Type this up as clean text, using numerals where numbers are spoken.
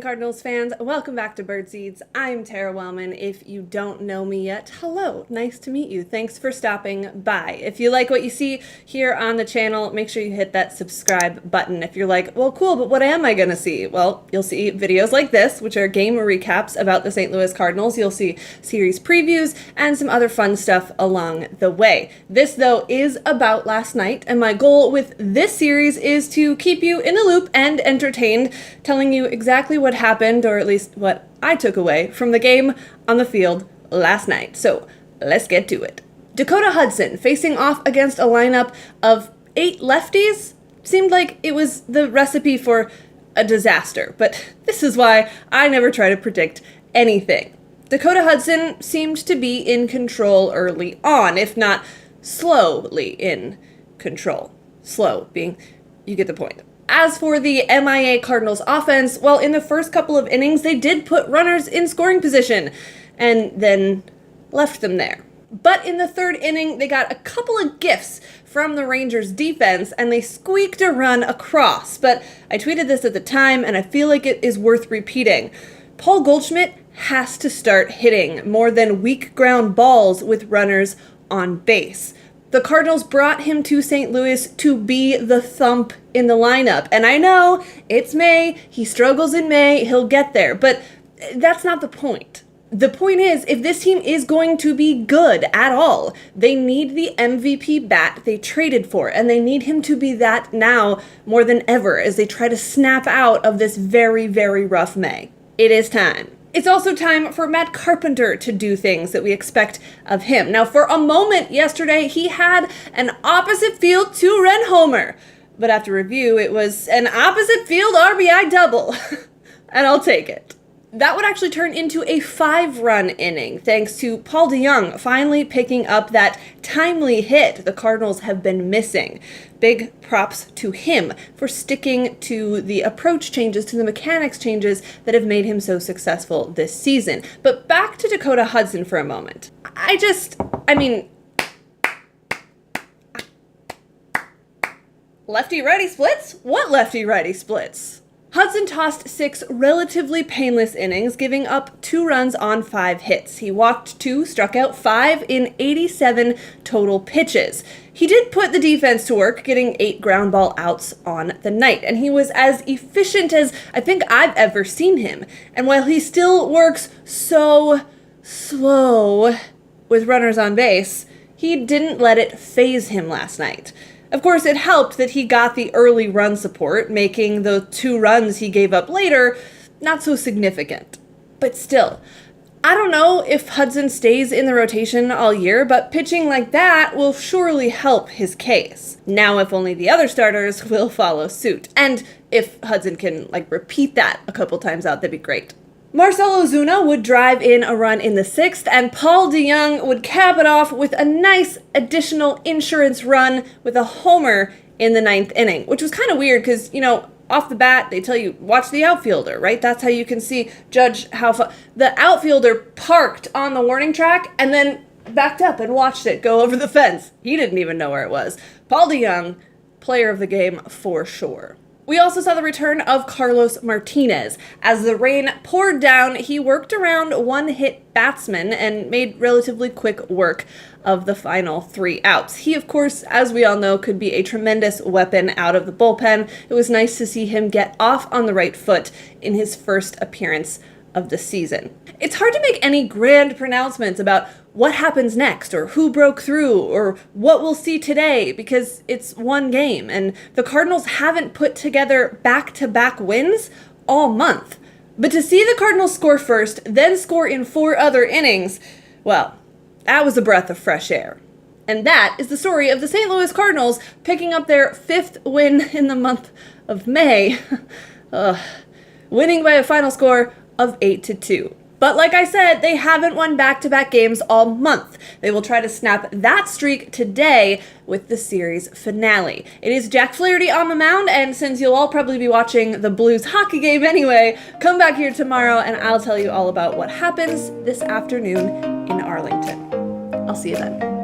Cardinals fans, welcome back to Birdseeds. I'm Tara Wellman. If you don't know me yet, hello, nice to meet you. Thanks for stopping by. If you like what you see here on the channel, make sure you hit that subscribe button. If you're like, well, cool, but what am I gonna see? Well, you'll see videos like this, which are game recaps about the St. Louis Cardinals. You'll see series previews and some other fun stuff along the way. This, though, is about last night, and my goal with this series is to keep you in the loop and entertained, telling you exactly what happened, or at least what I took away from the game on the field last night. So let's get to it. Dakota Hudson facing off against a lineup of 8 lefties seemed like it was the recipe for a disaster, but this is why I never try to predict anything. Dakota Hudson seemed to be in control early on, if not slowly in control. Slow being, you get the point. As for the MIA Cardinals offense, well, in the first couple of innings, they did put runners in scoring position and then left them there. But in the third inning, they got a couple of gifts from the Rangers defense and they squeaked a run across. But I tweeted this at the time and I feel like it is worth repeating. Paul Goldschmidt has to start hitting more than weak ground balls with runners on base. The Cardinals brought him to St. Louis to be the thump in the lineup. And I know it's May, he struggles in May, he'll get there, but that's not the point. The point is, if this team is going to be good at all, they need the MVP bat they traded for, and they need him to be that now more than ever as they try to snap out of this very, very rough May. It is time. It's also time for Matt Carpenter to do things that we expect of him. Now, for a moment yesterday, he had an opposite field 2-run homer. But after review, it was an opposite field RBI double. And I'll take it. That would actually turn into a 5-run inning, thanks to Paul DeJong finally picking up that timely hit the Cardinals have been missing. Big props to him for sticking to the approach changes, to the mechanics changes that have made him so successful this season. But back to Dakota Hudson for a moment. Lefty-righty splits? What lefty-righty splits? Hudson tossed 6 relatively painless innings, giving up 2 runs on 5 hits. He walked 2, struck out 5 in 87 total pitches. He did put the defense to work, getting 8 ground ball outs on the night, and he was as efficient as I think I've ever seen him. And while he still works so slow with runners on base, he didn't let it faze him last night. Of course, it helped that he got the early run support, making the 2 runs he gave up later not so significant. But still, I don't know if Hudson stays in the rotation all year, but pitching like that will surely help his case. Now, if only the other starters will follow suit. And if Hudson can, repeat that a couple times out, that'd be great. Marcell Ozuna would drive in a run in the 6th, and Paul DeJong would cap it off with a nice additional insurance run with a homer in the 9th inning, which was kind of weird because, off the bat, they tell you, watch the outfielder, right? That's how you can judge how far. The outfielder parked on the warning track and then backed up and watched it go over the fence. He didn't even know where it was. Paul DeJong, player of the game for sure. We also saw the return of Carlos Martinez. As the rain poured down, he worked around one-hit batsmen and made relatively quick work of the final 3 outs. He, of course, as we all know, could be a tremendous weapon out of the bullpen. It was nice to see him get off on the right foot in his first appearance of the season. It's hard to make any grand pronouncements about what happens next, or who broke through, or what we'll see today, because it's one game, and the Cardinals haven't put together back-to-back wins all month. But to see the Cardinals score first, then score in 4 other innings, well, that was a breath of fresh air. And that is the story of the St. Louis Cardinals picking up their 5th win in the month of May, winning by a final score of 8-2. But like I said, they haven't won back-to-back games all month. They will try to snap that streak today with the series finale. It is Jack Flaherty on the mound, and since you'll all probably be watching the Blues hockey game anyway, come back here tomorrow and I'll tell you all about what happens this afternoon in Arlington. I'll see you then.